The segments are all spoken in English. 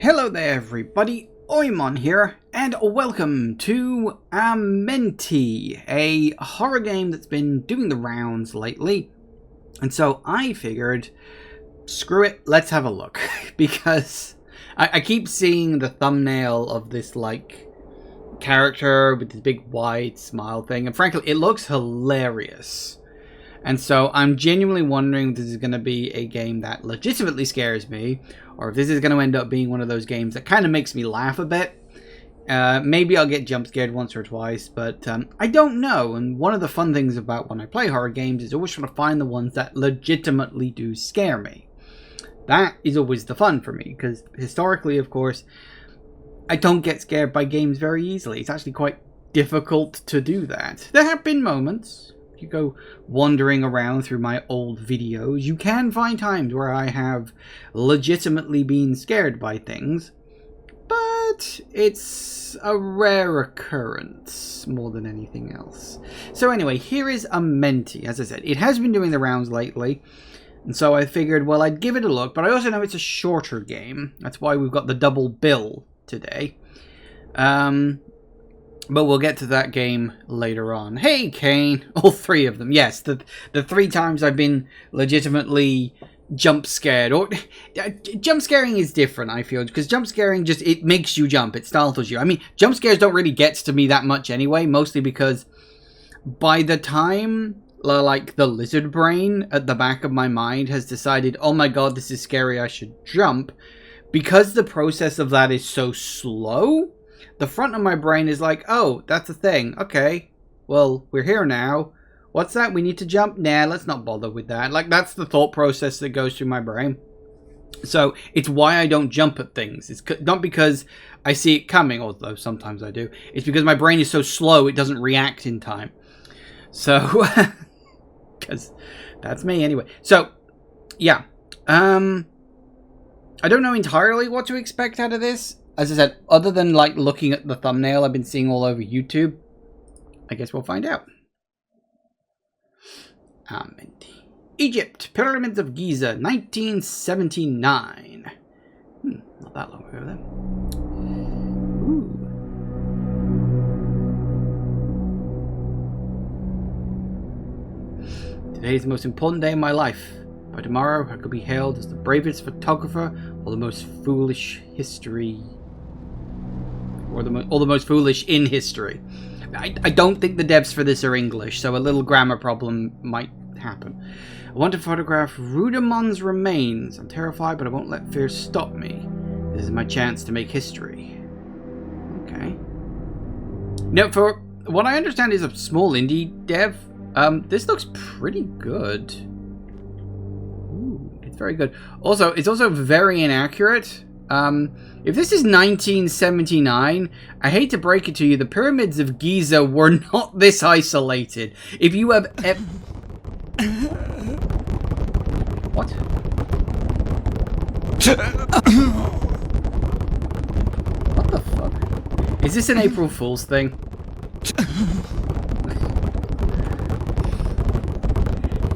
Hello there everybody, Oimon here, and welcome to Amenti, a horror game that's been doing the rounds lately. And so I figured, screw it, let's have a look. Because I keep seeing the thumbnail of this, like, character with this big wide smile thing, and frankly, it looks hilarious. And so I'm genuinely wondering if this is going to be a game that legitimately scares me, or if this is going to end up being one of those games that kind of makes me laugh a bit. Maybe I'll get jump scared once or twice, but I don't know. And one of the fun things about when I play horror games is always trying to find the ones that legitimately do scare me. That is always the fun for me, because historically, of course, I don't get scared by games very easily. It's actually quite difficult to do that. There have been moments. If you go wandering around through my old videos, you can find times where I have legitimately been scared by things, but it's a rare occurrence more than anything else. So anyway, here is Amenti. As I said, it has been doing the rounds lately, and so I figured, well, I'd give it a look, but I also know it's a shorter game. That's why we've got the double bill today. But we'll get to that game later on. Hey, Kane. All three of them. Yes, the 3 times I've been legitimately jump scared. Or jump scaring is different, I feel, because jump scaring just, it makes you jump. It startles you. I mean, jump scares don't really get to me that much anyway, mostly because by the time, like, the lizard brain at the back of my mind has decided, oh my god, this is scary, I should jump, because the process of that is so slow, the front of my brain is like, oh, that's a thing. Okay, well, we're here now. What's that? We need to jump? Nah, let's not bother with that. Like, that's the thought process that goes through my brain. So, it's why I don't jump at things. It's not because I see it coming, although sometimes I do. It's because my brain is so slow, it doesn't react in time. So, because that's me anyway. So, yeah. I don't know entirely what to expect out of this. As I said, other than, like, looking at the thumbnail I've been seeing all over YouTube, I guess we'll find out. Amenti. Egypt, Pyramids of Giza, 1979. Not that long ago then. Ooh. Today is the most important day of my life. By tomorrow, I could be hailed as the bravest photographer or the most foolish history... Or the most foolish in history. I don't think the devs for this are English, so a little grammar problem might happen. I want to photograph Rudimon's remains. I'm terrified, but I won't let fear stop me. This is my chance to make history. Okay. Now, for what I understand is a small indie dev, this looks pretty good. Ooh, it's very good. Also, it's also very inaccurate. If this is 1979, I hate to break it to you, the pyramids of Giza were not this isolated. If you have What? What the fuck? Is this an April Fool's thing?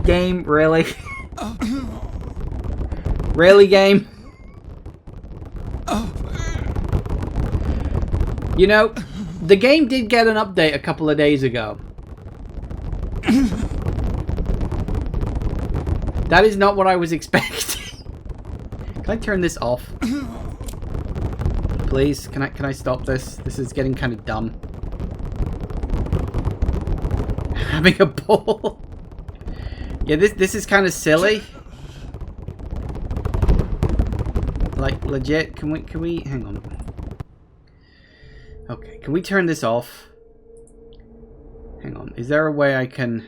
Game, really? Really, game? You know, the game did get an update a couple of days ago. That is not what I was expecting. Can I turn this off? Please, can I stop this? This is getting kind of dumb. Having a ball. Yeah, this is kind of silly. Like, legit, can we hang on. Okay, can we turn this off? Hang on, is there a way I can...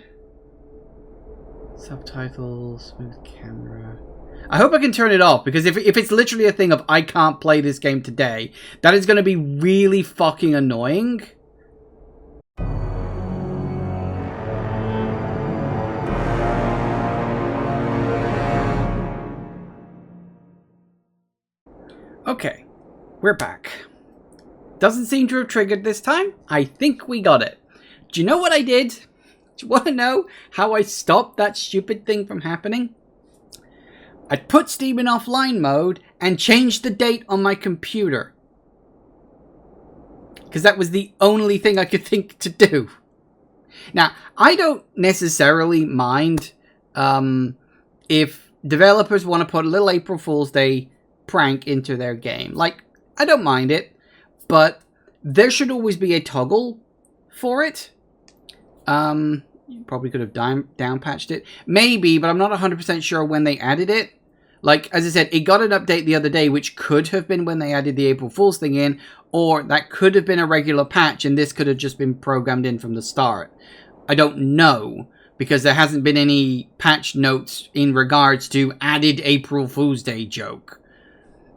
Subtitles, smooth camera... I hope I can turn it off, because if it's literally a thing of I can't play this game today, that is going to be really fucking annoying. Okay, we're back. Doesn't seem to have triggered this time. I think we got it. Do you know what I did? Do you want to know how I stopped that stupid thing from happening? I put Steam in offline mode and change the date on my computer. Because that was the only thing I could think to do. Now, I don't necessarily mind if developers want to put a little April Fool's Day prank into their game. Like, I don't mind it, but there should always be a toggle for it. You probably could have down-patched it. Maybe, but I'm not 100% sure when they added it. Like, as I said, it got an update the other day, which could have been when they added the April Fool's thing in, or that could have been a regular patch, and this could have just been programmed in from the start. I don't know, because there hasn't been any patch notes in regards to added April Fool's Day joke.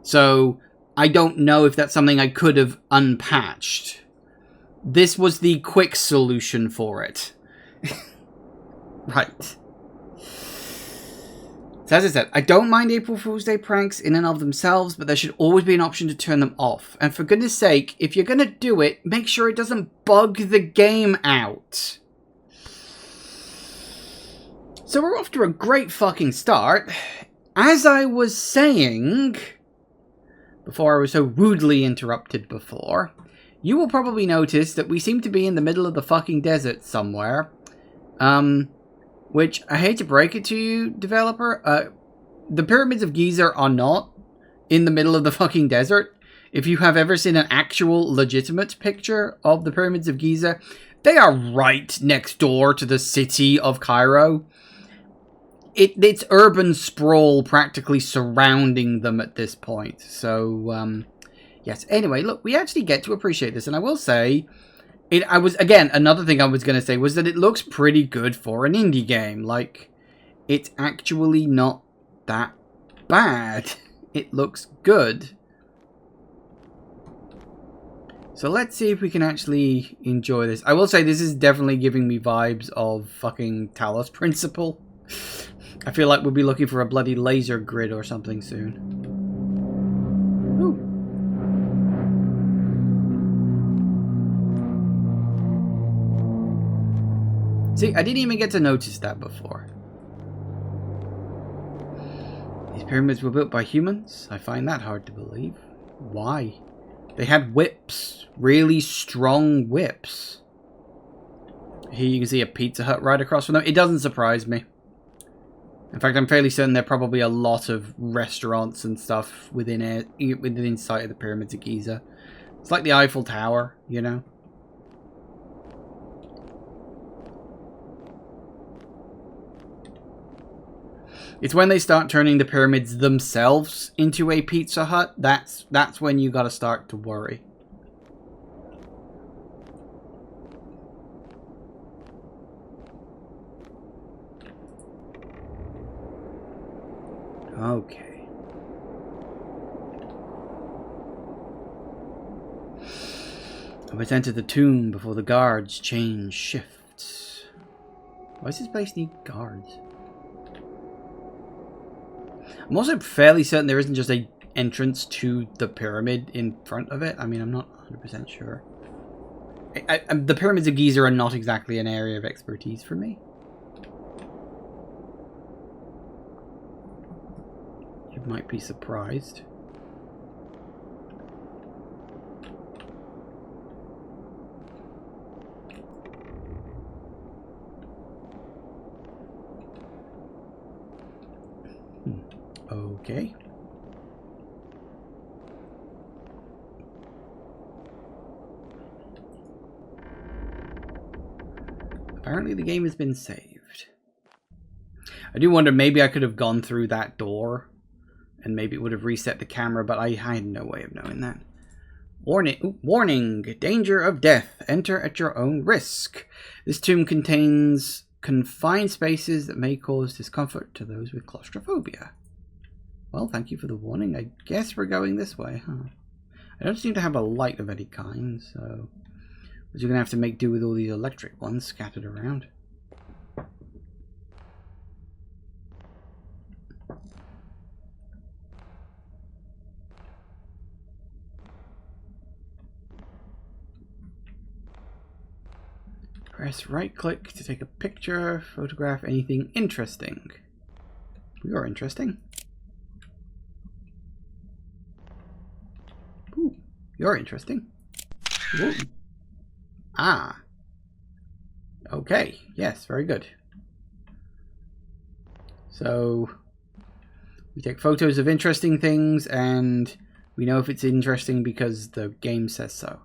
So, I don't know if that's something I could have unpatched. This was the quick solution for it. Right. So as I said, I don't mind April Fool's Day pranks in and of themselves, but there should always be an option to turn them off. And for goodness sake, if you're going to do it, make sure it doesn't bug the game out. So we're off to a great fucking start. As I was saying, before I was so rudely interrupted before, you will probably notice that we seem to be in the middle of the fucking desert somewhere. Which, I hate to break it to you, developer, the Pyramids of Giza are not in the middle of the fucking desert. If you have ever seen an actual legitimate picture of the Pyramids of Giza, they are right next door to the city of Cairo. It's urban sprawl practically surrounding them at this point. So, yes. Anyway, look, we actually get to appreciate this, and I will say, again, another thing I was going to say was that it looks pretty good for an indie game. Like, it's actually not that bad. It looks good. So let's see if we can actually enjoy this. I will say this is definitely giving me vibes of fucking Talos Principle. I feel like we'll be looking for a bloody laser grid or something soon. Ooh. See, I didn't even get to notice that before. These pyramids were built by humans? I find that hard to believe. Why? They had whips. Really strong whips. Here you can see a Pizza Hut right across from them. It doesn't surprise me. In fact, I'm fairly certain there are probably a lot of restaurants and stuff within sight of the Pyramids of Giza. It's like the Eiffel Tower, you know? It's when they start turning the pyramids themselves into a Pizza Hut, that's when you gotta start to worry. Okay. I must enter the tomb before the guards change shifts. Why does this place need guards? I'm also fairly certain there isn't just a entrance to the pyramid in front of it. I mean, I'm not 100% sure. The Pyramids of Giza are not exactly an area of expertise for me. You might be surprised. Okay. Apparently the game has been saved. I do wonder, maybe I could have gone through that door and maybe it would have reset the camera, but I had no way of knowing that. Warning! Danger of death. Enter at your own risk. This tomb contains confined spaces that may cause discomfort to those with claustrophobia. Well, thank you for the warning. I guess we're going this way, huh? I don't seem to have a light of any kind, so we're going to have to make do with all these electric ones scattered around. Press right-click to take a picture, photograph anything interesting. You're interesting. You're interesting. Ooh. Ah. Okay. Yes, very good. So we take photos of interesting things, and we know if it's interesting because the game says so.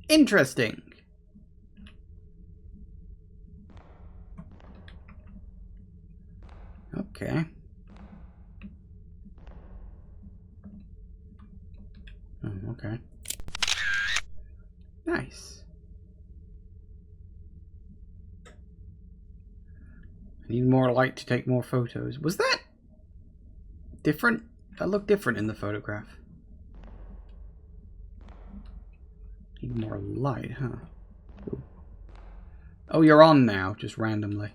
Interesting. Okay. Oh, okay. Nice. I need more light to take more photos. Was that different? That looked different in the photograph. Need more light, huh? Ooh. Oh, you're on now, just randomly.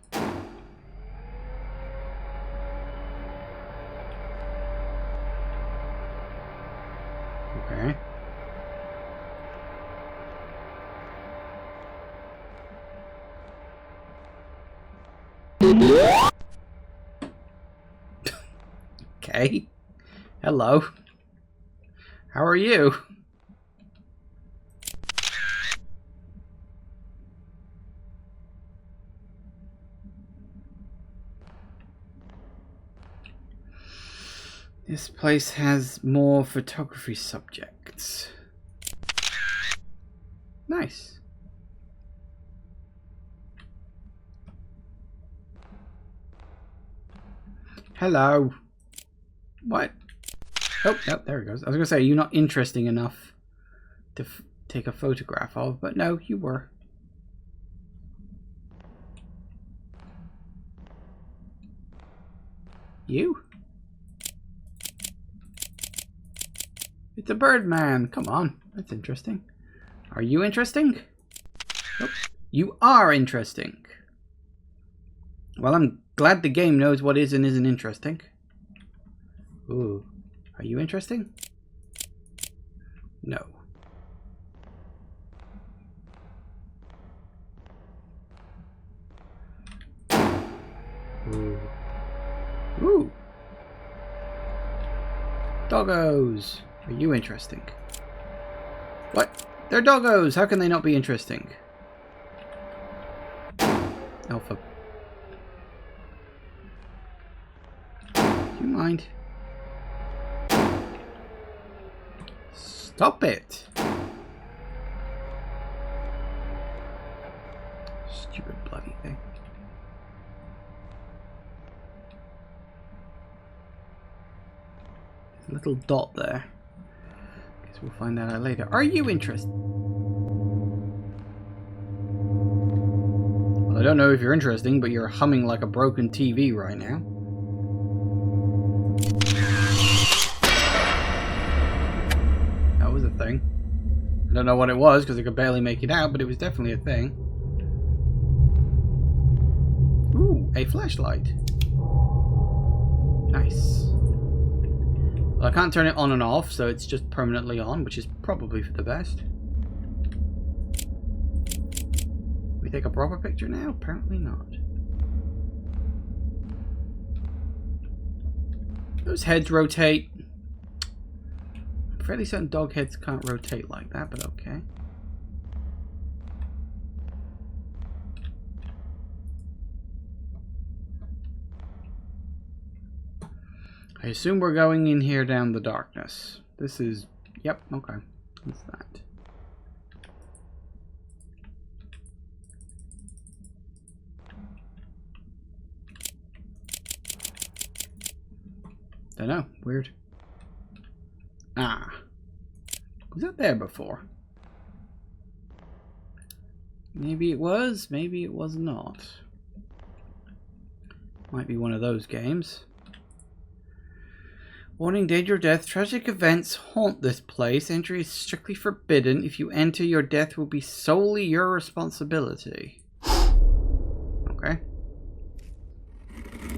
Okay. Okay. Hello. How are you? This place has more photography subjects. Nice. Hello. What? Oh, no, there it goes. I was going to say, you're not interesting enough to take a photograph of, but no, you were. You? It's a bird man. Come on. That's interesting. Are you interesting? Nope. You are interesting. Well, I'm glad the game knows what is and isn't interesting. Ooh. Are you interesting? No. Ooh. Ooh. Doggos. Are you interesting? What? They're doggos. How can they not be interesting? Alpha. Do you mind? Stop it. Stupid bloody thing. There's a little dot there. Guess we'll find that out later. Are you interested? Well, I don't know if you're interesting, but you're humming like a broken TV right now. That was a thing. I don't know what it was because I could barely make it out, but it was definitely a thing. Ooh, a flashlight. Nice. Well, I can't turn it on and off, so it's just permanently on, which is probably for the best. We take a proper picture now? Apparently not. Those heads rotate. I'm fairly certain dog heads can't rotate like that, but okay. I assume we're going in here down the darkness. This is... Yep, okay. What's that? Dunno. Weird. Ah. Was that there before? Maybe it was, maybe it was not. Might be one of those games. Warning, danger of death. Tragic events haunt this place. Entry is strictly forbidden. If you enter, your death will be solely your responsibility. Okay.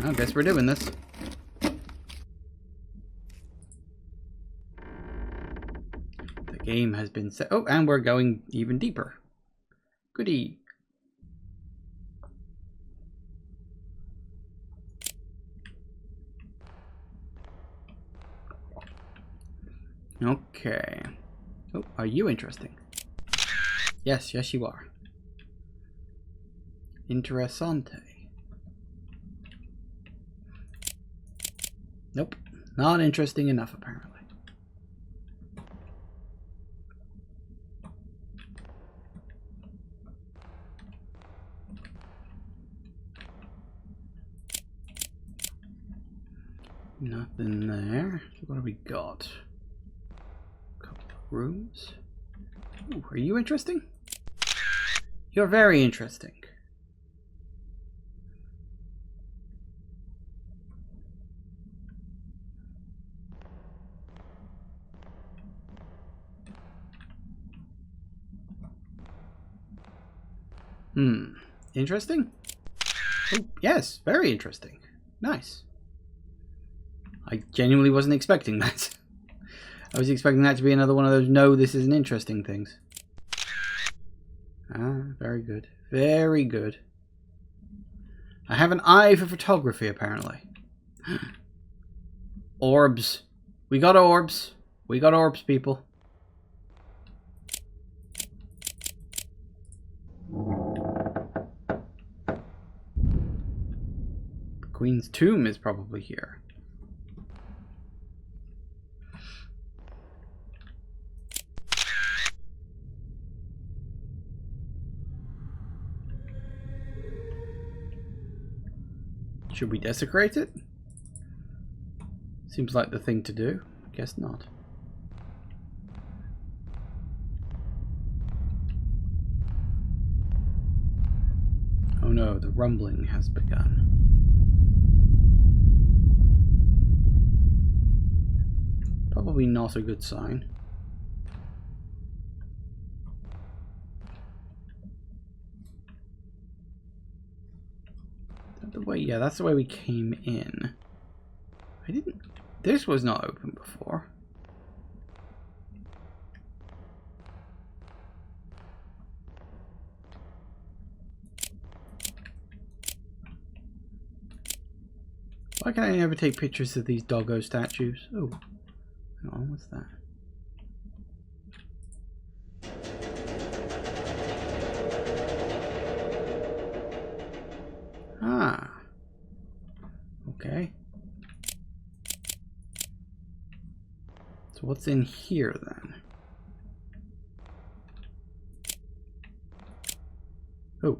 I guess we're doing this. The game has been set. Oh, and we're going even deeper. Goody. Okay. Oh, are you interesting? Yes, yes you are. Interessante. Nope. Not interesting enough, apparently. Nothing there. So what have we got? A couple of rooms. Ooh, are you interesting? You're very interesting. Interesting? Oh, yes, very interesting. Nice. I genuinely wasn't expecting that. I was expecting that to be another one of those no, this isn't interesting things. Ah, very good. Very good. I have an eye for photography, apparently. Orbs. We got orbs. We got orbs, people. The Queen's tomb is probably here. Should we desecrate it? Seems like the thing to do. Guess not. Oh no, the rumbling has begun. Probably not a good sign. Is that the way? Yeah, that's the way we came in. I didn't... This was not open before. Why can I never take pictures of these doggo statues? Oh, hang on, what's that? Ah. Okay. So what's in here then? Oh.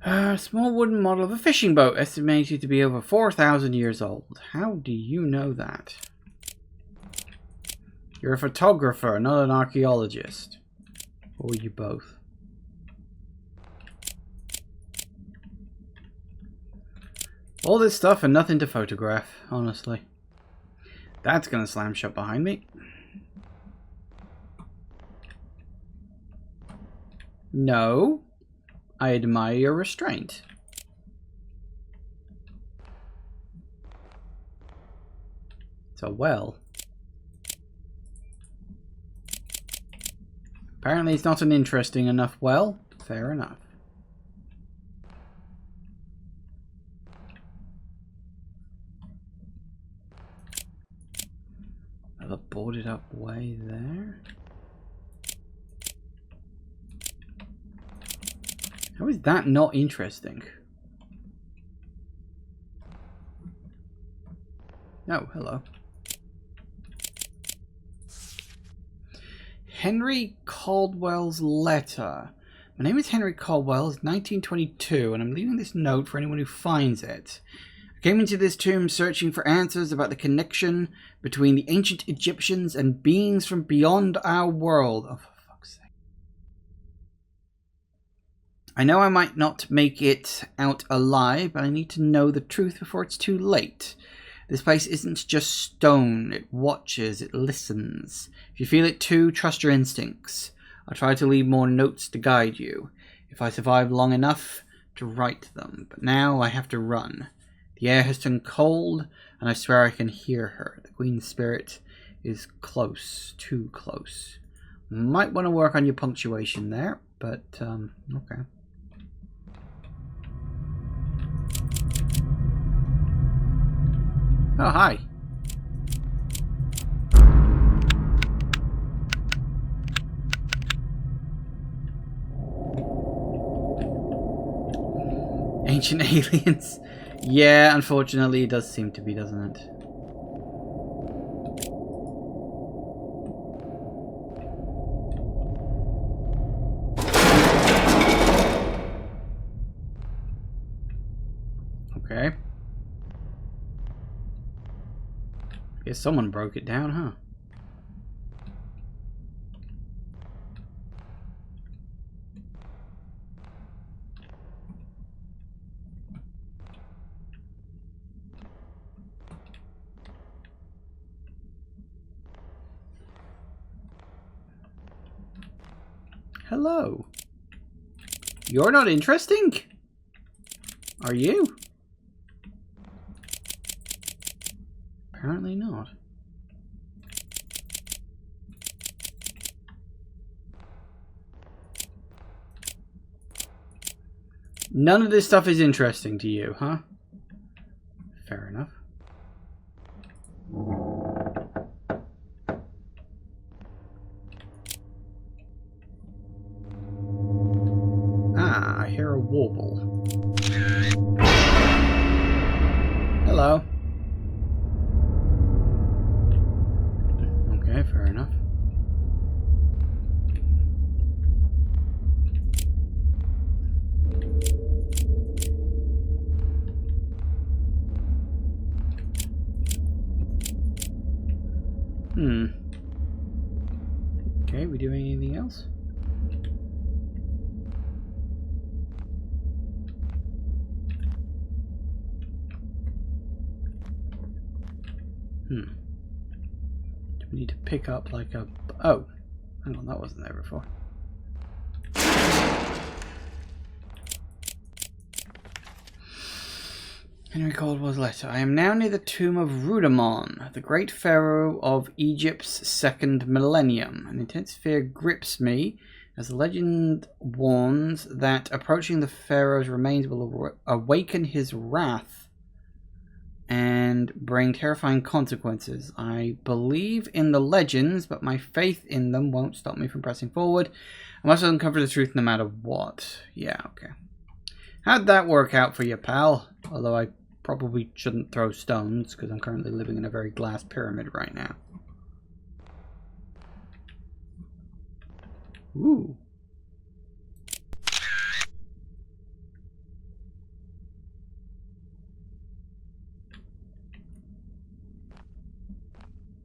A small wooden model of a fishing boat estimated to be over 4,000 years old. How do you know that? You're a photographer, not an archaeologist. Or you both? All this stuff and nothing to photograph, honestly. That's gonna slam shut behind me. No. I admire your restraint. It's a well. Apparently it's not an interesting enough well. Fair enough. Another boarded up way there. How is that not interesting? Oh, hello. Henry Caldwell's letter. My name is Henry Caldwell. It's 1922, and I'm leaving this note for anyone who finds it. I came into this tomb searching for answers about the connection between the ancient Egyptians and beings from beyond our world. Oh, for fuck's sake. I know I might not make it out alive, but I need to know the truth before it's too late. This place isn't just stone. It watches, it listens. If you feel it too, trust your instincts. I'll try to leave more notes to guide you, if I survive long enough to write them. But now I have to run. The air has turned cold, and I swear I can hear her. The Queen's spirit is close, too close. Might want to work on your punctuation there, but, okay. Oh, hi. ancient aliens. Yeah, unfortunately, it does seem to be, doesn't it? Okay. Guess someone broke it down, huh? Hello. You're not interesting? Are you? Apparently not. None of this stuff is interesting to you, huh? Fair enough. Ah, I hear a warble. Hello. Okay, fair enough. Okay, we doing anything else? Do we need to pick up like a... Oh, hang on, that wasn't there before. Henry Caldwell's letter. I am now near the tomb of Rudamon, the great pharaoh of Egypt's second millennium. An intense fear grips me as the legend warns that approaching the pharaoh's remains will awaken his wrath and bring terrifying consequences. I believe in the legends, but my faith in them won't stop me from pressing forward. I must uncover the truth no matter what. Yeah, okay. How'd that work out for you, pal? Although I probably shouldn't throw stones, because I'm currently living in a very glass pyramid right now. Ooh.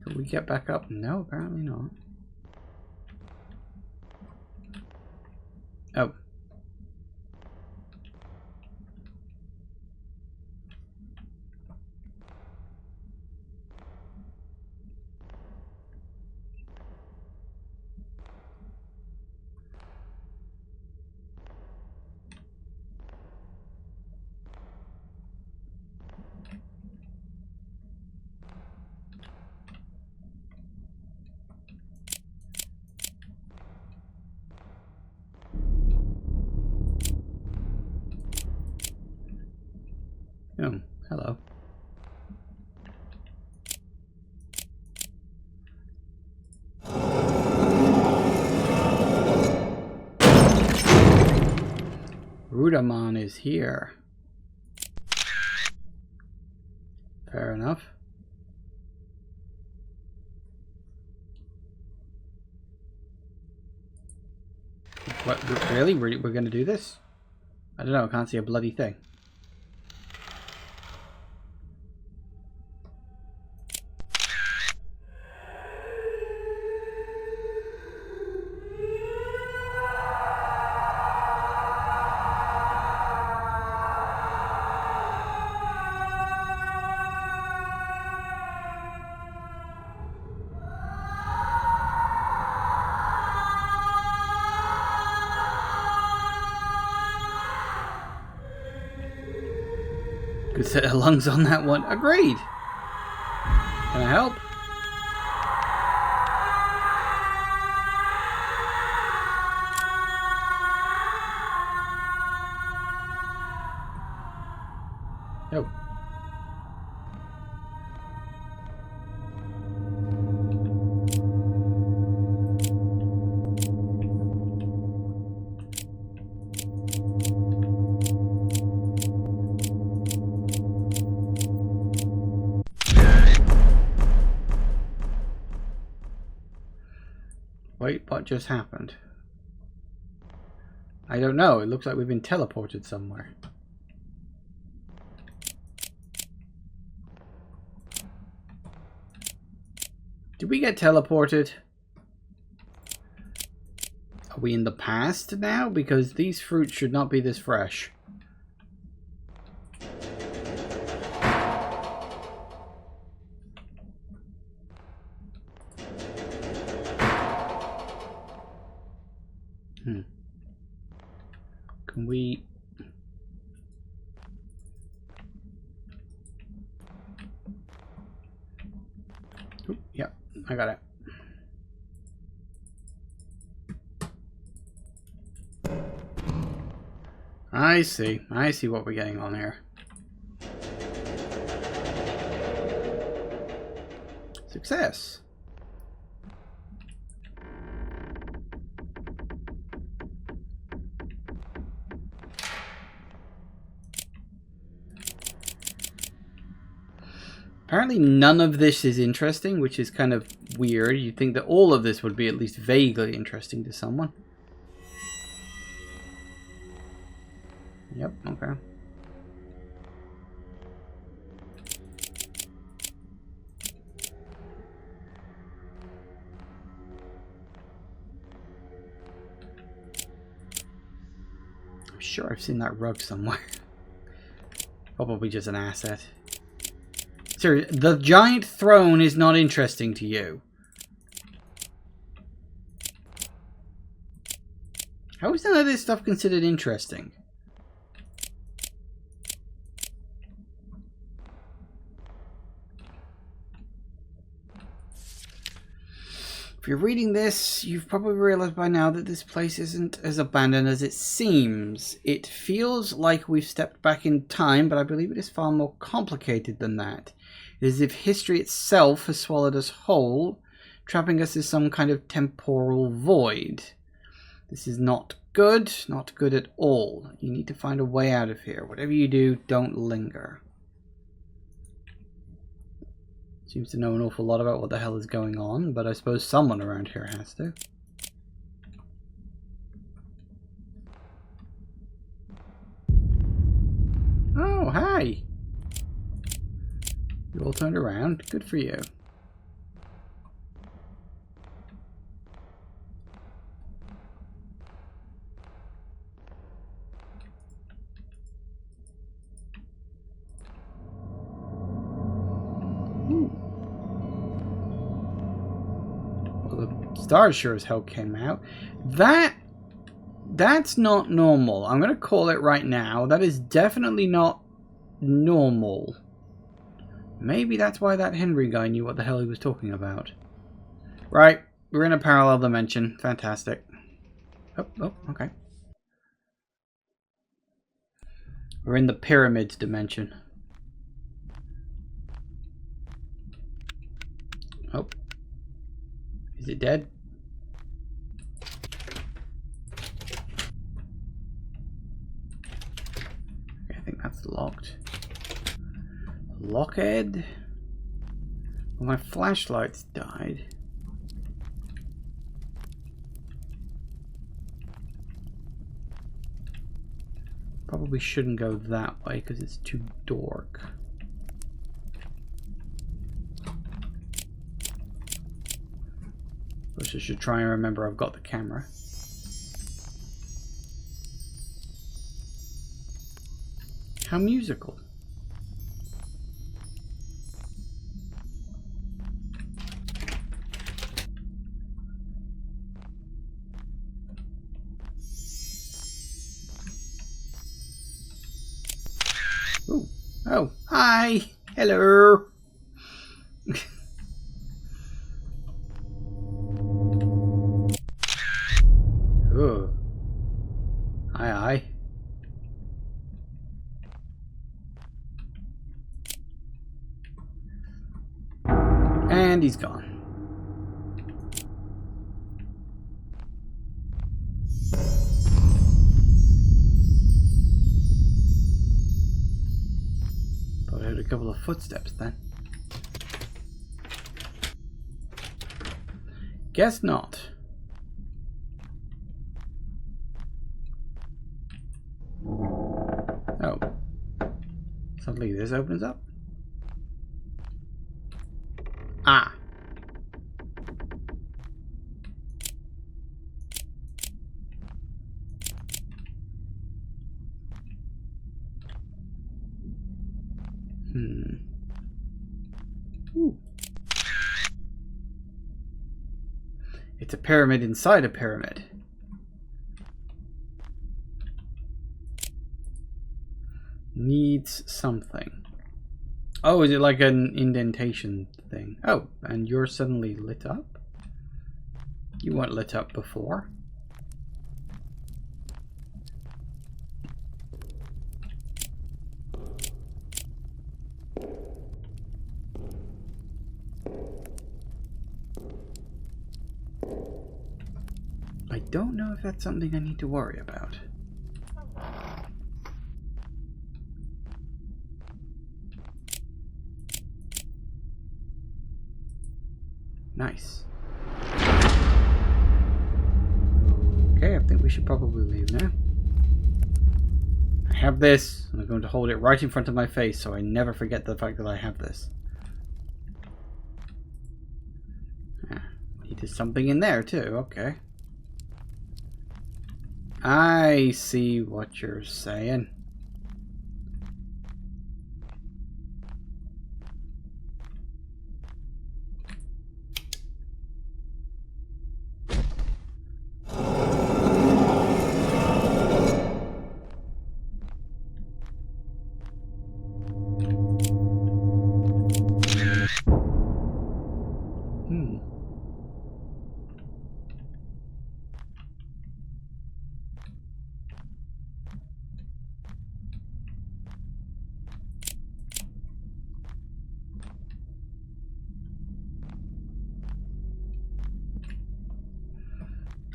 Can we get back up? No, apparently not. Oh. Oh, hello. Rudamon is here. Fair enough. What, really? We're gonna do this? I don't know, I can't see a bloody thing. Good set of lungs on that one. Agreed. Can I help? Oh. Wait, what just happened? I don't know. It looks like we've been teleported somewhere. Did we get teleported? Are we in the past now? Because these fruits should not be this fresh. Can we... Oop, yep, I got it. I see what we're getting on here. Success. Apparently none of this is interesting, which is kind of weird. You'd think that all of this would be at least vaguely interesting to someone. Yep, okay. I'm sure I've seen that rug somewhere. Probably just an asset. Seriously, the giant throne is not interesting to you. How is none of this stuff considered interesting? If you're reading this, you've probably realized by now that this place isn't as abandoned as it seems. It feels like we've stepped back in time, but I believe it is far more complicated than that. It is as if history itself has swallowed us whole, trapping us in some kind of temporal void. This is not good at all. You need to find a way out of here. Whatever you do, don't linger. Seems to know an awful lot about what the hell is going on, but I suppose someone around here has to. Oh, hi! You all turned around. Good for you. Stars sure as hell came out. That's not normal. I'm gonna call it right now. That is definitely not normal. Maybe that's why that Henry guy knew what the hell he was talking about. Right, we're in a parallel dimension. Fantastic. Oh, okay. We're in the pyramids dimension. Oh. Is it dead? Okay, I think that's locked. Lockhead? Well, my flashlight's died. Probably shouldn't go that way because it's too dark. I should try and remember I've got the camera. How musical. Ooh. Oh, hi. Hello. Oh. Aye. And he's gone. Thought I heard a couple of footsteps then. Guess not. hopefully this opens up. Ah. Ooh. It's a pyramid inside a pyramid. Needs something. Oh, is it like an indentation thing? Oh, and you're suddenly lit up? You weren't lit up before. I don't know if that's something I need to worry about. Nice. Okay, I think we should probably leave now. I have this, and I'm going to hold it right in front of my face so I never forget the fact that I have this. There's something in there too, okay. I see what you're saying.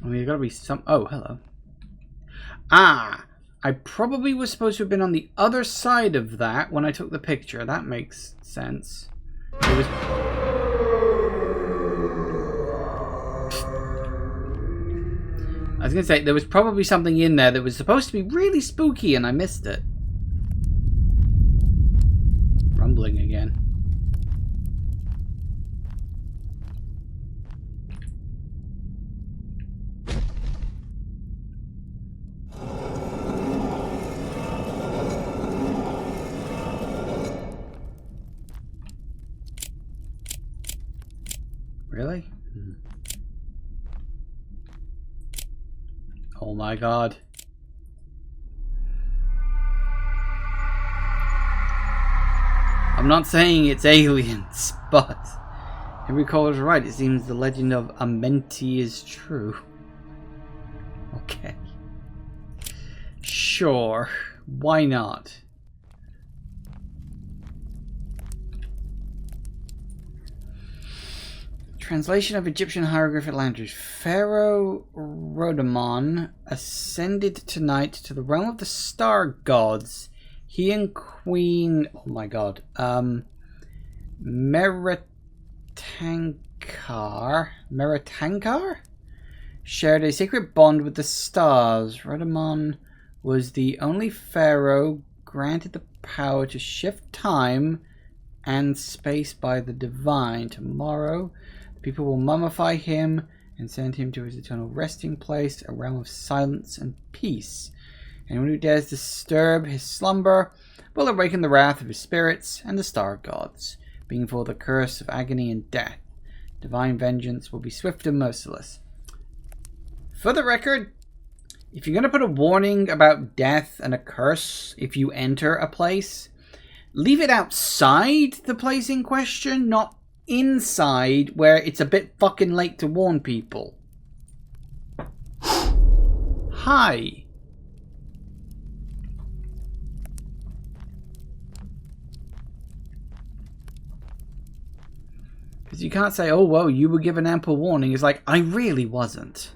I mean, there's gotta be some... Oh, hello. Ah! I probably was supposed to have been on the other side of that when I took the picture. That makes sense. It was... I was gonna say, there was probably something in there that was supposed to be really spooky and I missed it. Rumbling again. Really? Oh my god. I'm not saying it's aliens, but Henry Caller's right. It seems the legend of Amenti is true. Okay. Sure. Why not? Translation of Egyptian hieroglyphic language. Pharaoh Rodamon ascended tonight to the realm of the star gods. He and Queen... Oh my god. Meritankar shared a secret bond with the stars. Rodamon was the only pharaoh granted the power to shift time and space by the divine. Tomorrow... people will mummify him and send him to his eternal resting place, a realm of silence and peace. Anyone who dares disturb his slumber will awaken the wrath of his spirits and the star gods, being full of the curse of agony and death. Divine vengeance will be swift and merciless. For the record, if you're going to put a warning about death and a curse if you enter a place, leave it outside the place in question, not inside where it's a bit fucking late to warn people. Hi. Because you can't say, oh, well, you were given ample warning. It's like, I really wasn't.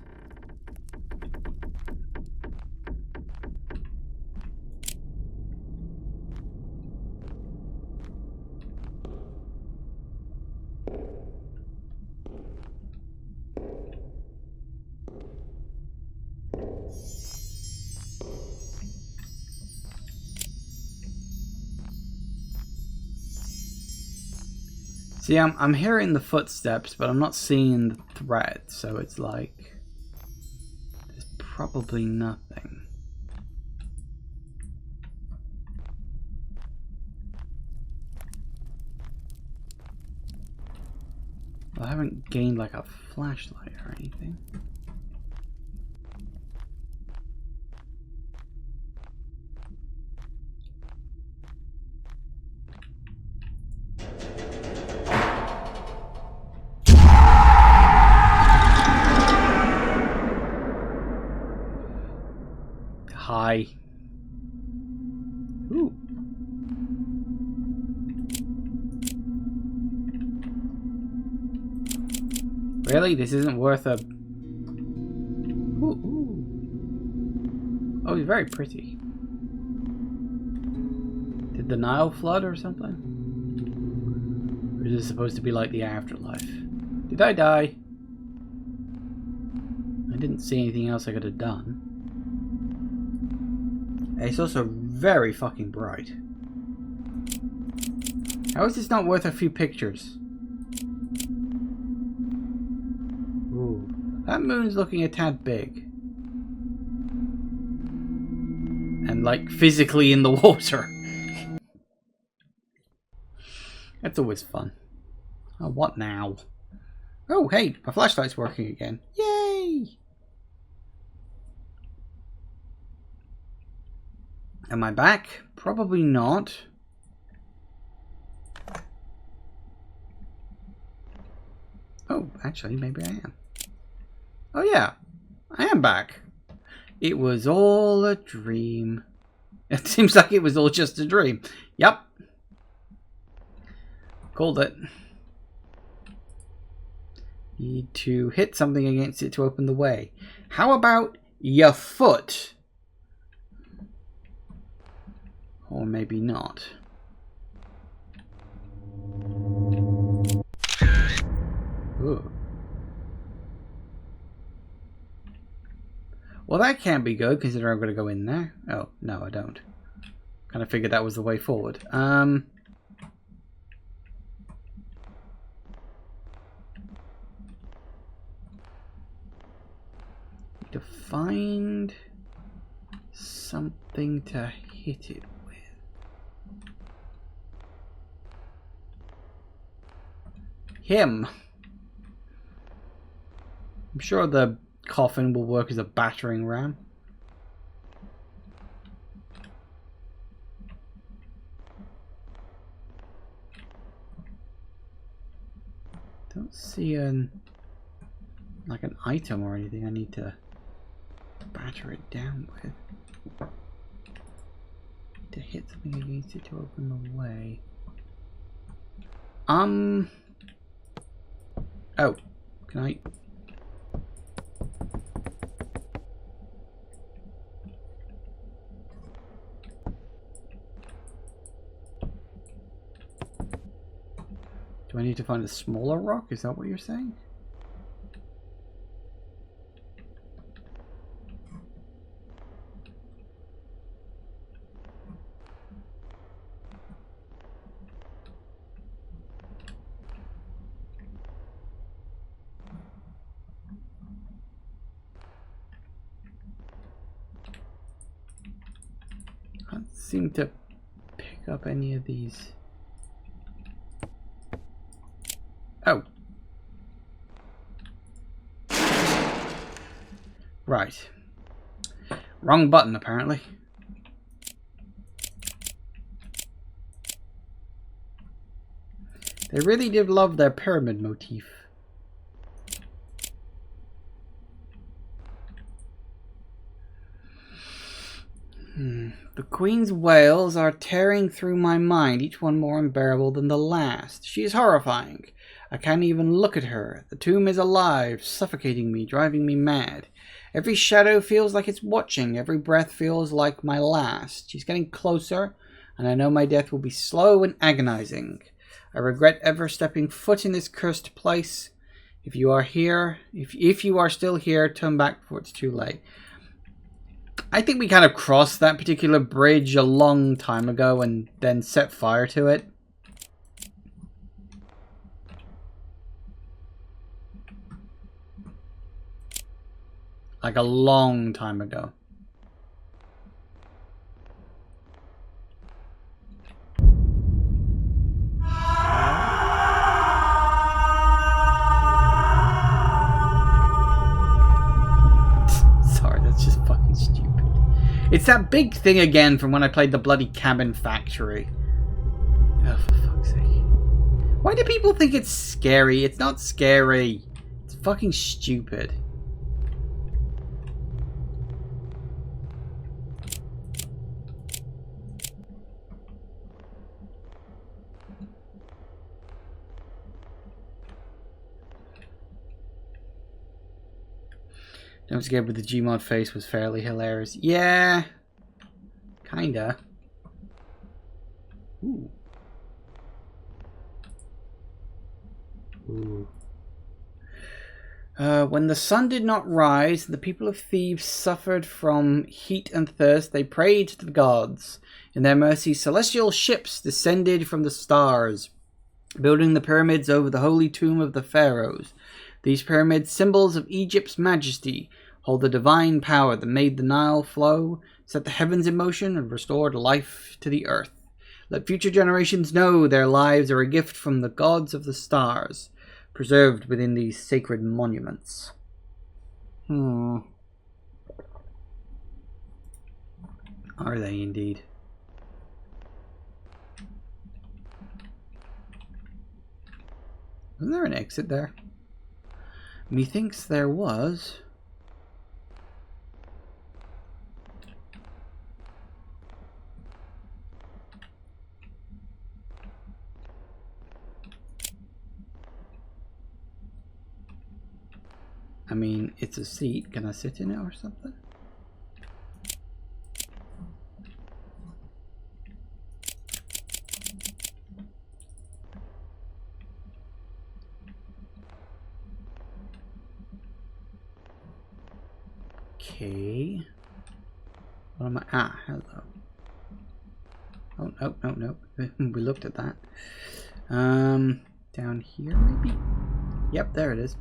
See, I'm hearing the footsteps, but I'm not seeing the thread, so it's like there's probably nothing. Well, I haven't gained like a flashlight or anything. Hi. Ooh. Really? This isn't worth a... Ooh, ooh. Oh, he's very pretty. Did the Nile flood or something? Or is this supposed to be like the afterlife? Did I die? I didn't see anything else I could have done. It's also very fucking bright. How is this not worth a few pictures? Ooh, that moon's looking a tad big. And like physically in the water. That's always fun. Oh, what now? Oh, hey, my flashlight's working again. Yay! Am I back? Probably not. Oh, actually, maybe I am. Oh yeah, I am back. It was all a dream. It seems like it was all just a dream. Yep. Called it. Need to hit something against it to open the way. How about your foot? Or maybe not. Ooh. Well, that can't be good, considering I'm going to go in there. Oh, no, I don't. Kind of figured that was the way forward. Need to find something to hit it with. Him. I'm sure the coffin will work as a battering ram. Don't see like an item or anything I need to batter it down with. To hit something against it to open the way. Oh, can I? Do I need to find a smaller rock? Is that what you're saying? Can't seem to pick up any of these. Oh. Right. Wrong button, apparently. They really did love their pyramid motif. The Queen's wails are tearing through my mind, each one more unbearable than the last. She is horrifying. I can't even look at her. The tomb is alive, suffocating me, driving me mad. Every shadow feels like it's watching. Every breath feels like my last. She's getting closer, and I know my death will be slow and agonizing. I regret ever stepping foot in this cursed place. If you are here, if you are still here, turn back before it's too late. I think we kind of crossed that particular bridge a long time ago and then set fire to it. Like a long time ago. Sorry, that's just fucking stupid. It's that big thing again from when I played the bloody Cabin Factory. Oh, for fuck's sake. Why do people think it's scary? It's not scary. It's fucking stupid. Don't forget, with the Gmod face was fairly hilarious. Yeah. Kinda. Ooh. Ooh. When the sun did not rise, the people of Thebes suffered from heat and thirst. They prayed to the gods. In their mercy, celestial ships descended from the stars, building the pyramids over the holy tomb of the pharaohs. These pyramids, symbols of Egypt's majesty, hold the divine power that made the Nile flow, set the heavens in motion, and restored life to the earth. Let future generations know their lives are a gift from the gods of the stars, preserved within these sacred monuments. Are they indeed? Wasn't there an exit there? Methinks there was. I mean, it's a seat. Can I sit in it or something? Okay. What am I? Ah, hello. Oh, no, no, no. We looked at that. Down here, maybe? Yep, there it is.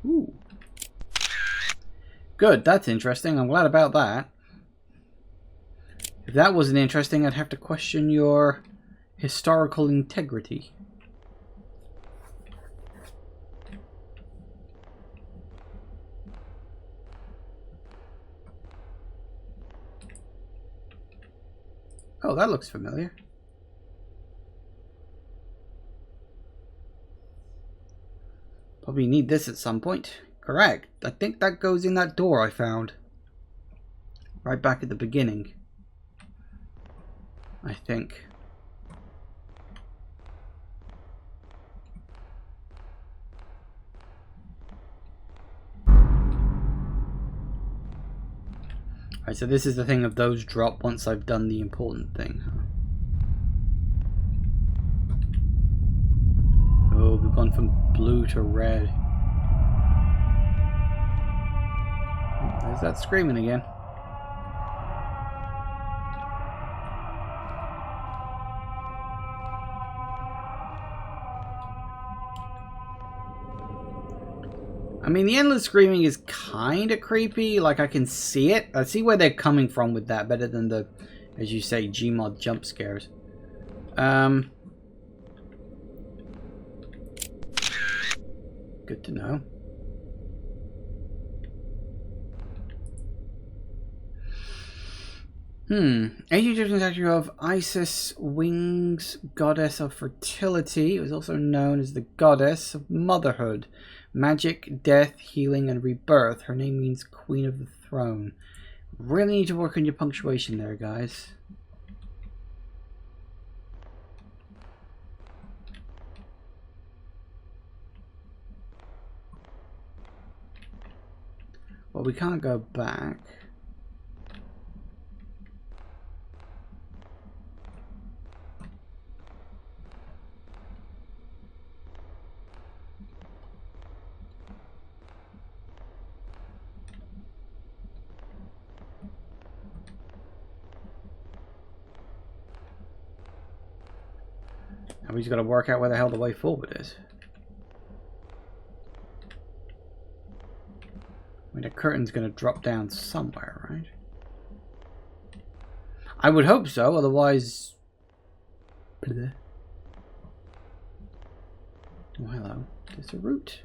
Ooh. Good, that's interesting. I'm glad about that. If that wasn't interesting, I'd have to question your historical integrity. Oh, that looks familiar. Probably need this at some point. Correct. I think that goes in that door I found. Right back at the beginning. I think. Alright, so this is the thing of those drop once I've done the important thing. Oh, we've gone from blue to red. There's that screaming again. I mean, the endless screaming is kind of creepy. Like, I can see it. I see where they're coming from with that better than the, as you say, Gmod jump scares. Good to know. Ancient Egyptian statue of Isis, wings, goddess of fertility. It was also known as the goddess of motherhood, magic, death, healing, and rebirth. Her name means Queen of the Throne. Really need to work on your punctuation there, guys. Well, we can't go back. Now we just got to work out where the hell the way forward is. I mean, the curtain's going to drop down somewhere, right? I would hope so, otherwise... Oh, hello. There's a route.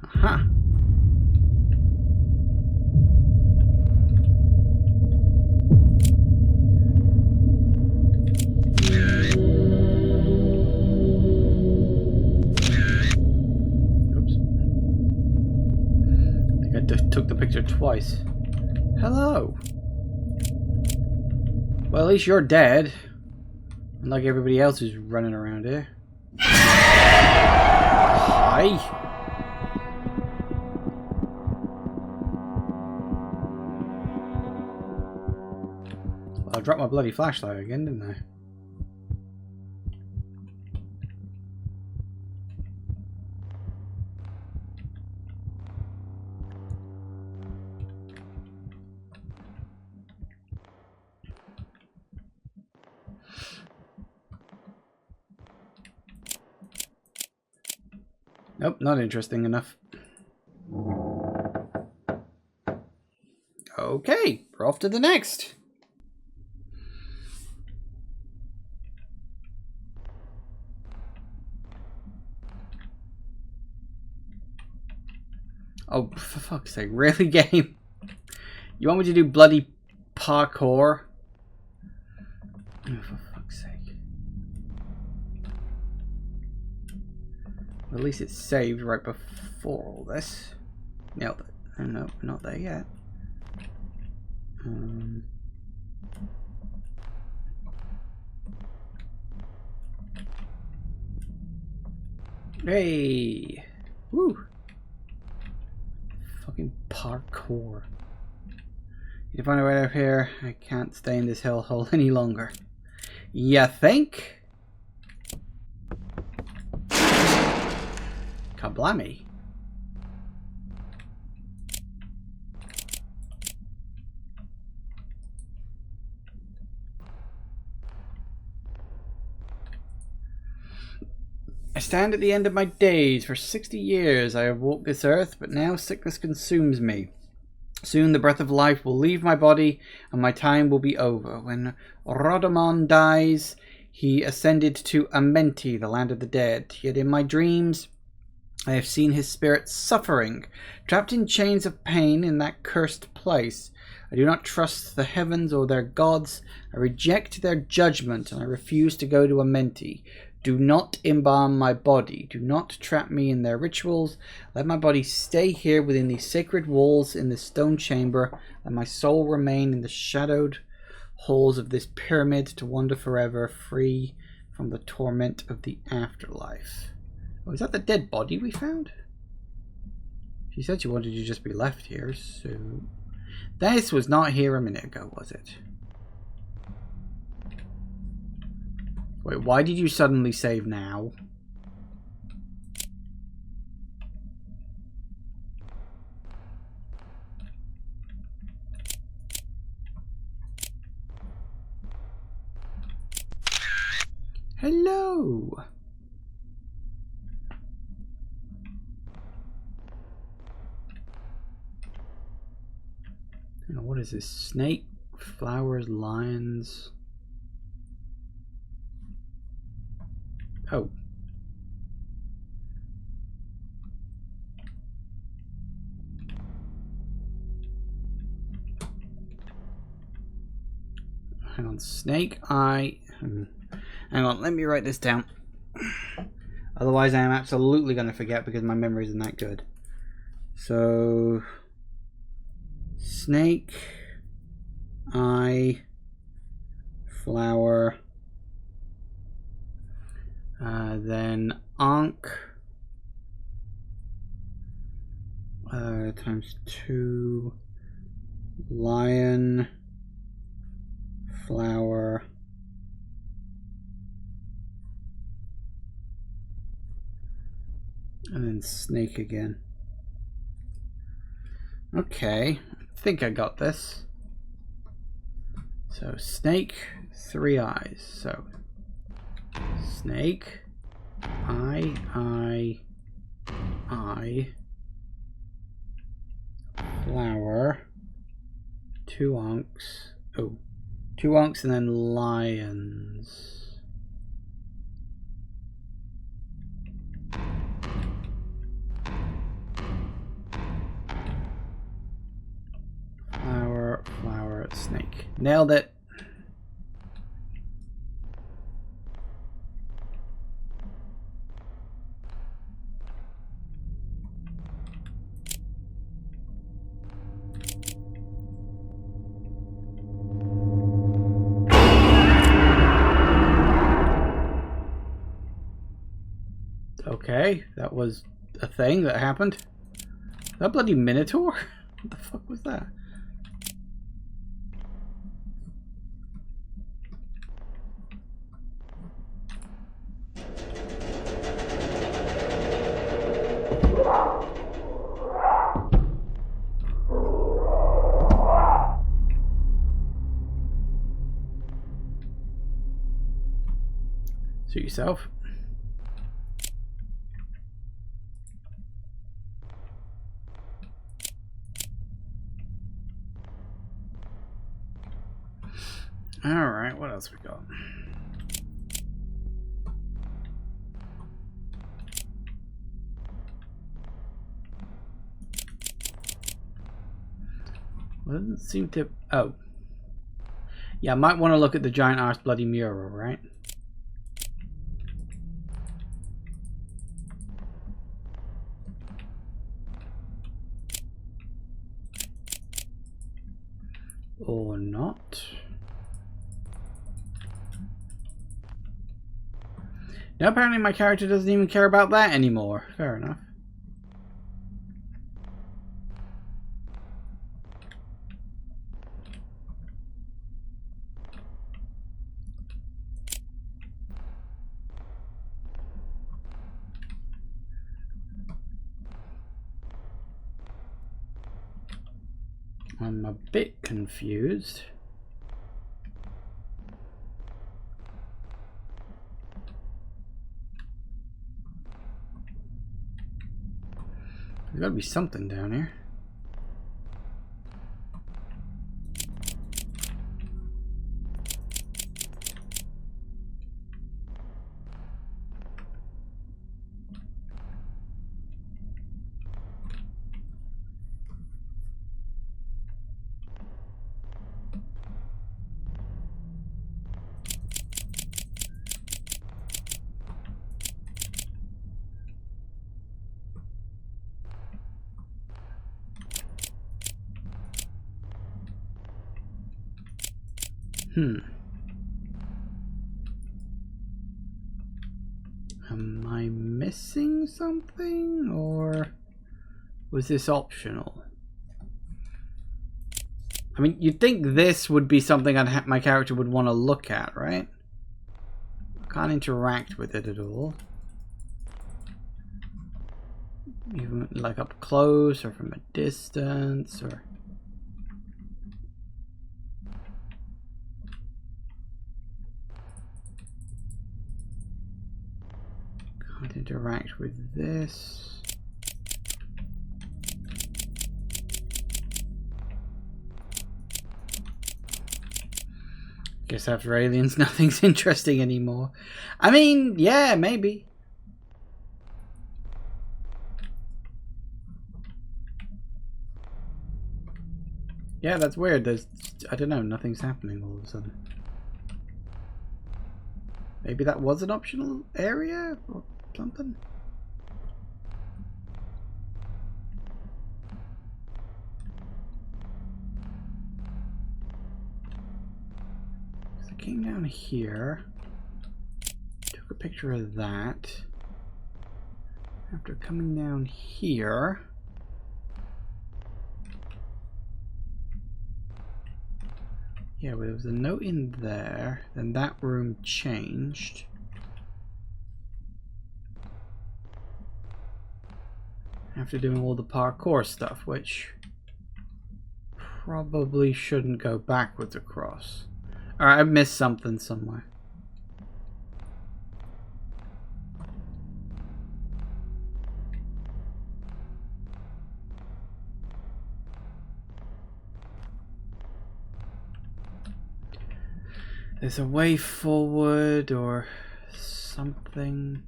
Aha! Took the picture twice. Hello. Well, at least you're dead. Unlike everybody else who's running around here. Hi. Well, I dropped my bloody flashlight again, didn't I? Nope, not interesting enough. Okay, we're off to the next. Oh, for fuck's sake, really, game? You want me to do bloody parkour? Oh, for fuck's sake. At least it's saved right before all this. No, no, not there yet. Hey! Woo! Fucking parkour. You find a way up here. I can't stay in this hellhole any longer. You think? Kablammy. I stand at the end of my days. For 60 years I have walked this earth, but now sickness consumes me. Soon the breath of life will leave my body, and my time will be over. When Rodamon dies, he ascended to Amenti, the land of the dead. Yet in my dreams I have seen his spirit suffering, trapped in chains of pain in that cursed place. I do not trust the heavens or their gods. I reject their judgment, and I refuse to go to Amenti. Do not embalm my body. Do not trap me in their rituals. Let my body stay here within these sacred walls in this stone chamber. Let my soul remain in the shadowed halls of this pyramid to wander forever, free from the torment of the afterlife. Oh, is that the dead body we found? She said she wanted to just be left here, so... This was not here a minute ago, was it? Wait, why did you suddenly save now? Hello! What is this? Snake, flowers, lions... Oh. Hang on, snake eye. Hang on, let me write this down. Otherwise I am absolutely going to forget because my memory isn't that good. So... Snake eye flower... then Ankh times 2 lion flower and then snake again. Okay, think I got this. So snake, 3 eyes. So snake, eye, flower, 2 unks. Oh, 2 unks and then lions. Flower, snake. Nailed it. Okay, that was a thing that happened. That bloody minotaur? What the fuck was that? Suit yourself. Alright, what else we got? Well, doesn't seem to... Oh. Yeah, I might want to look at the giant arse bloody mural, right? Or not. Now apparently my character doesn't even care about that anymore. Fair enough. I'm a bit confused. There's gotta be something down here. Am I missing something, or was this optional? I mean, you'd think this would be something my character would want to look at, right? I can't interact with it at all. Even like up close or from a distance, or... Can't interact with this. Guess after aliens, nothing's interesting anymore. I mean, yeah, maybe. Yeah, that's weird. There's, I don't know, nothing's happening all of a sudden. Maybe that was an optional area or something? So I came down here, took a picture of that. After coming down here, yeah, well, there was a note in there, then that room changed. After doing all the parkour stuff, which probably shouldn't go backwards across. Alright, I've missed something somewhere. There's a way forward or something.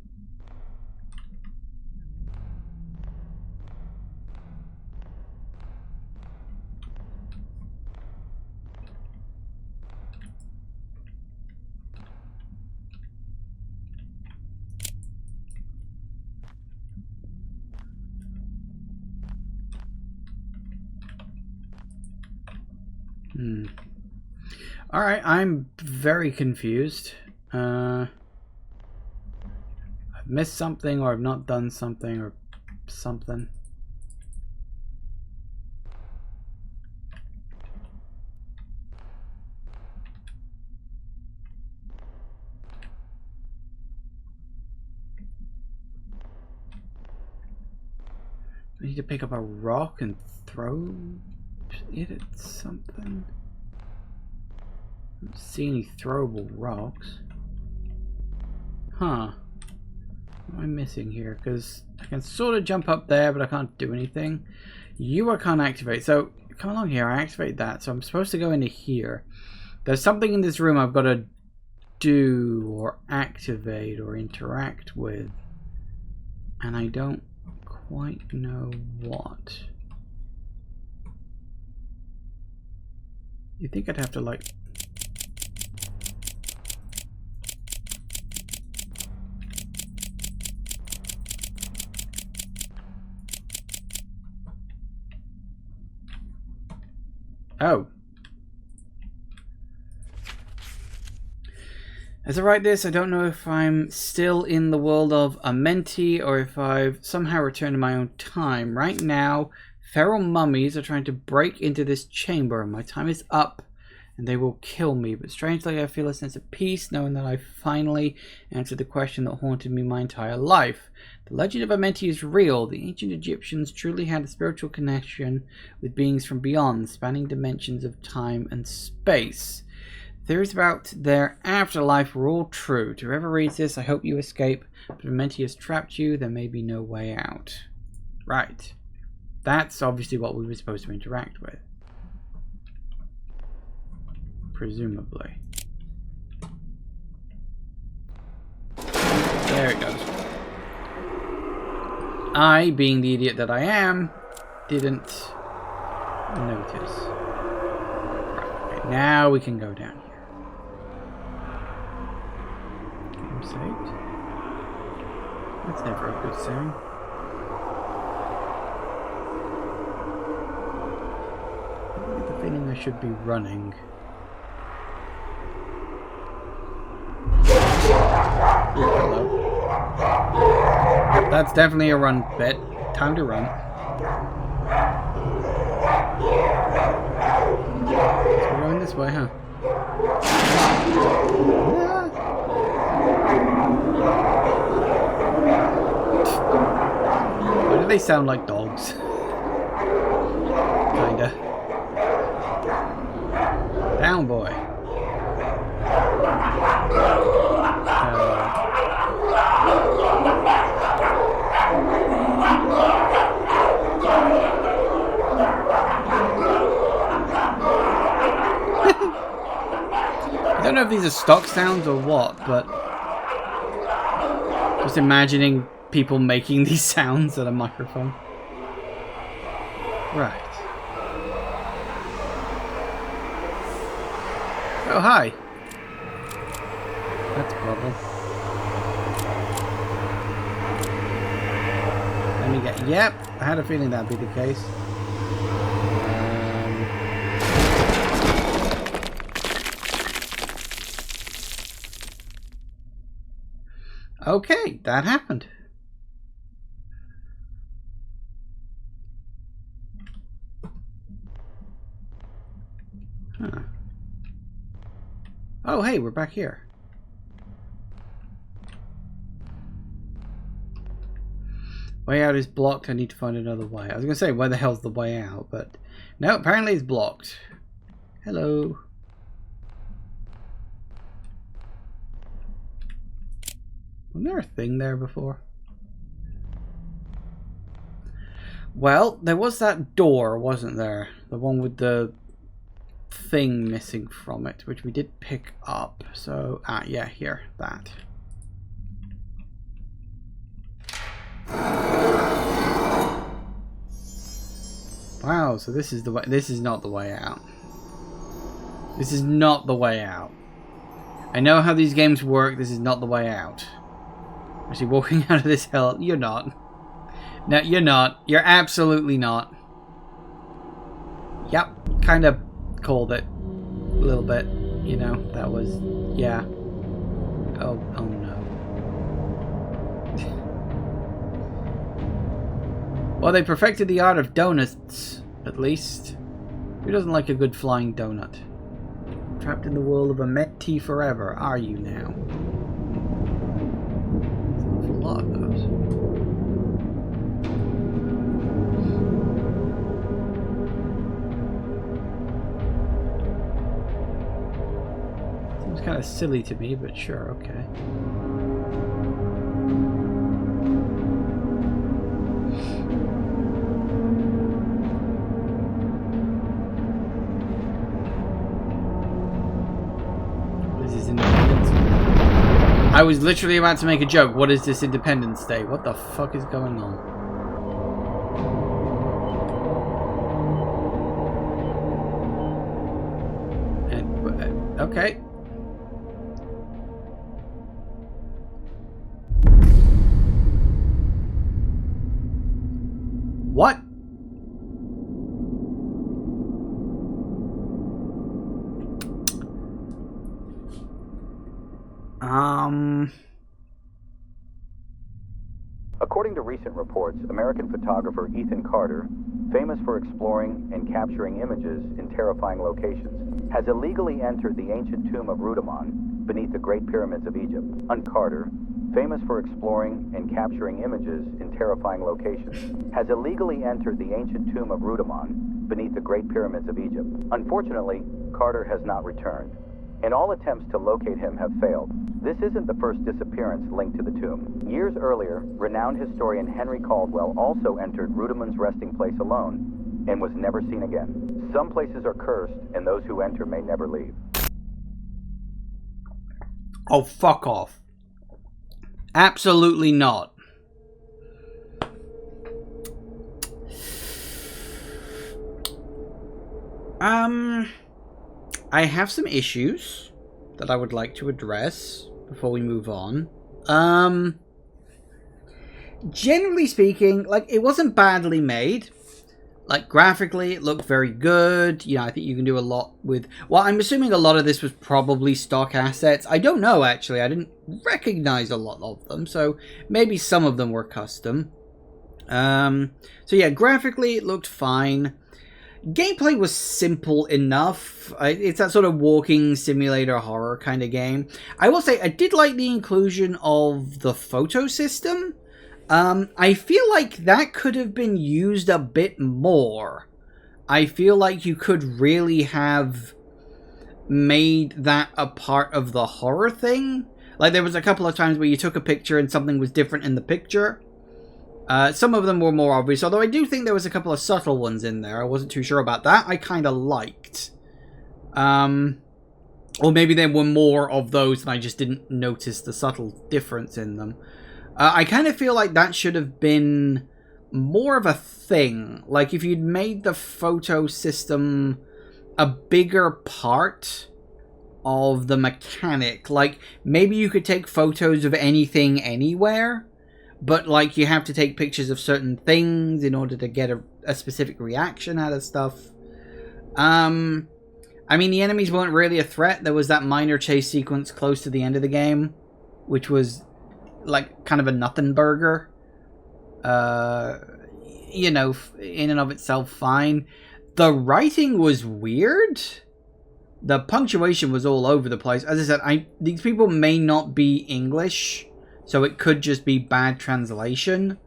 Alright, I'm very confused. I've missed something, or I've not done something, or something. I need to pick up a rock and throw it at something. I don't see any throwable rocks. Huh. What am I missing here? Because I can sort of jump up there, but I can't do anything. I can't activate. So, come along here. I activate that. So I'm supposed to go into here. There's something in this room I've got to do, or activate, or interact with. And I don't quite know what. You think I'd have to, like... Oh. As I write this, I don't know if I'm still in the world of Amenti or if I've somehow returned to my own time. Right now, feral mummies are trying to break into this chamber. My time is up and they will kill me. But strangely, I feel a sense of peace knowing that I finally answered the question that haunted me my entire life. The legend of Amenti is real. The ancient Egyptians truly had a spiritual connection with beings from beyond, spanning dimensions of time and space. Theories about their afterlife were all true. To whoever reads this, I hope you escape. But if Amenti has trapped you, there may be no way out. Right. That's obviously what we were supposed to interact with. Presumably. There it goes. I, being the idiot that I am, didn't notice. Right, okay, now we can go down here. Game saved. That's never a good sign. I get the feeling I should be running. Hello. Yep, that's definitely a run bit. Time to run. So we're going this way, huh? Why do they sound like dogs? Kinda. Down, boy. I don't know if these are stock sounds or what, but just imagining people making these sounds at a microphone. Right. Oh, hi. That's a problem. Let me get... Yep, I had a feeling that'd be the case. Okay, that happened. Huh. Oh, hey, we're back here. Way out is blocked. I need to find another way. I was going to say, where the hell's the way out? But no, apparently it's blocked. Hello. Wasn't there a thing there before? Well, there was that door, wasn't there? The one with the thing missing from it, which we did pick up. So, yeah, here, that. Wow, so this is the way. This is not the way out. This is not the way out. I know how these games work. This is not the way out. Actually, walking out of this hell, you're not. No, you're not. You're absolutely not. Yep, kind of called it a little bit. You know, that was, yeah. Oh no. Well, they perfected the art of donuts, at least. Who doesn't like a good flying donut? Trapped in the world of Amenti forever, are you now? There's an awful lot of those. Seems kind of silly to me, but sure, okay. I was literally about to make a joke. What is this Independence Day? What the fuck is going on? And, okay. What? According to recent reports, American photographer Ethan Carter, famous for exploring and capturing images in terrifying locations, has illegally entered the ancient tomb of Rudimon beneath the Great Pyramids of Egypt. Carter, famous for exploring and capturing images in terrifying locations, has illegally entered the ancient tomb of Rudimon beneath the Great Pyramids of Egypt. Unfortunately, Carter has not returned, and all attempts to locate him have failed. This isn't the first disappearance linked to the tomb. Years earlier, renowned historian Henry Caldwell also entered Rudimon's resting place alone and was never seen again. Some places are cursed, and those who enter may never leave. Oh, fuck off. Absolutely not. I have some issues that I would like to address before we move on. Generally speaking, like, it wasn't badly made. Like, graphically, it looked very good. You know, I think you can do a lot with... Well, I'm assuming a lot of this was probably stock assets. I don't know, actually. I didn't recognize a lot of them, so maybe some of them were custom. So yeah, graphically, it looked fine. Gameplay was simple enough. It's that sort of walking simulator horror kind of game. I will say, I did like the inclusion of the photo system. I feel like that could have been used a bit more. I feel like you could really have made that a part of the horror thing. Like, there was a couple of times where you took a picture and something was different in the picture. Some of them were more obvious, although I do think there was a couple of subtle ones in there. I wasn't too sure about that. I kind of liked. Or maybe there were more of those and I just didn't notice the subtle difference in them. I kind of feel like that should have been more of a thing. Like, if you'd made the photo system a bigger part of the mechanic. Like, maybe you could take photos of anything anywhere, but, like, you have to take pictures of certain things in order to get a specific reaction out of stuff. I mean, the enemies weren't really a threat. There was that minor chase sequence close to the end of the game, which was, like, kind of a nothing burger. You know, in and of itself, fine. The writing was weird. The punctuation was all over the place. As I said, these people may not be English, so it could just be bad translation.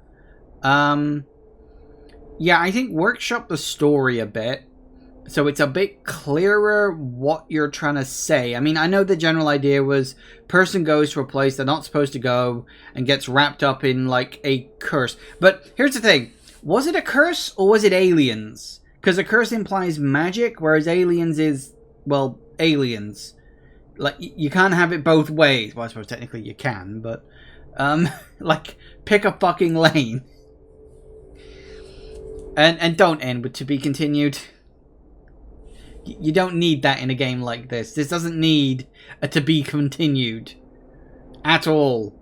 Yeah, I think workshop the story a bit, so it's a bit clearer what you're trying to say. I mean, I know the general idea was person goes to a place they're not supposed to go and gets wrapped up in, like, a curse. But here's the thing. Was it a curse or was it aliens? Because a curse implies magic, whereas aliens is, well, aliens. Like, you can't have it both ways. Well, I suppose technically you can, but, like, pick a fucking lane. And don't end with to be continued. You don't need that in a game like this. This doesn't need a to be continued. At all.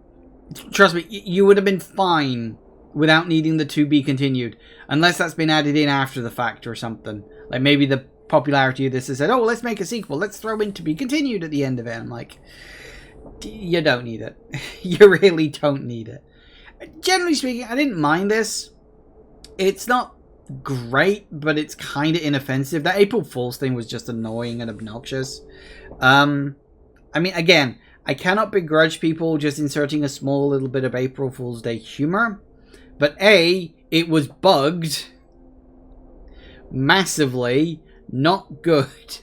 Trust me, you would have been fine without needing the to be continued. Unless that's been added in after the fact or something. Like maybe the popularity of this has said, oh, let's make a sequel. Let's throw in to be continued at the end of it. I'm like, you don't need it. You really don't need it. Generally speaking, I didn't mind this. It's not great, but it's kind of inoffensive. That April Fool's thing was just annoying and obnoxious. I mean, again, I cannot begrudge people just inserting a small little bit of April Fool's Day humor. But A, it was bugged massively, not good.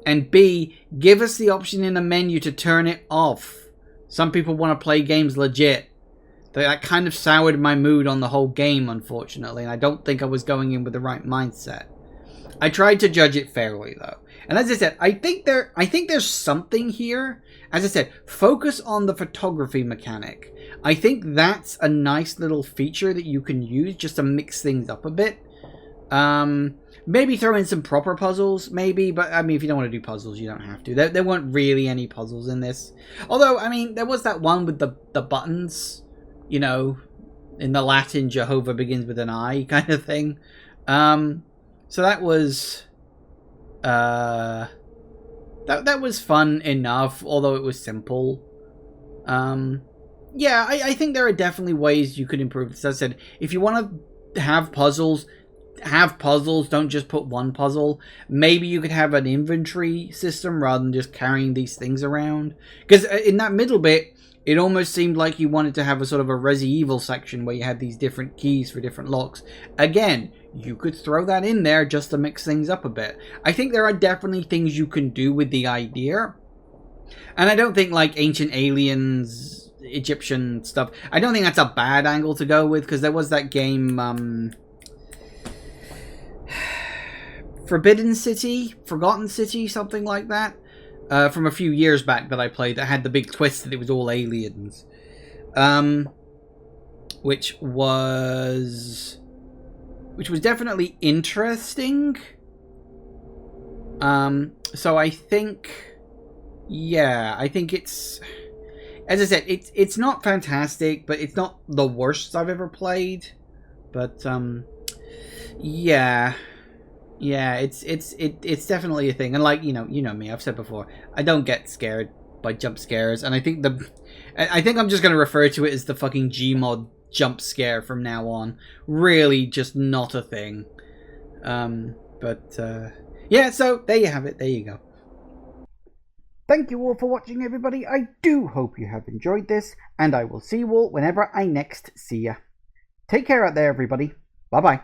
And B, give us the option in the menu to turn it off. Some people want to play games legit. That kind of soured my mood on the whole game, unfortunately, and I don't think I was going in with the right mindset. I tried to judge it fairly, though. And as I said, I think there's something here. As I said, focus on the photography mechanic. I think that's a nice little feature that you can use just to mix things up a bit. Maybe throw in some proper puzzles, maybe, but I mean, if you don't want to do puzzles, you don't have to. There weren't really any puzzles in this. Although, I mean, there was that one with the buttons. You know, in the Latin, Jehovah begins with an I kind of thing. So that was that was fun enough, although it was simple. Yeah, I think there are definitely ways you could improve this. As I said, if you want to have puzzles, don't just put one puzzle. Maybe you could have an inventory system rather than just carrying these things around. Because in that middle bit, it almost seemed like you wanted to have a sort of a Resi Evil section where you had these different keys for different locks. Again, you could throw that in there just to mix things up a bit. I think there are definitely things you can do with the idea. And I don't think like Ancient Aliens, Egyptian stuff, I don't think that's a bad angle to go with, because there was that game, Forgotten City, something like that. From a few years back that I played that had the big twist that it was all aliens. Which was definitely interesting. So I think, yeah, I think it's, as I said, it's not fantastic, but it's not the worst I've ever played. But, yeah. Yeah, it's definitely a thing, and like you know me, I've said before, I don't get scared by jump scares, and I think I'm just gonna refer to it as the fucking Gmod jump scare from now on. Really, just not a thing. Yeah, so there you have it. There you go. Thank you all for watching, everybody. I do hope you have enjoyed this, and I will see you all whenever I next see ya. Take care out there, everybody. Bye bye.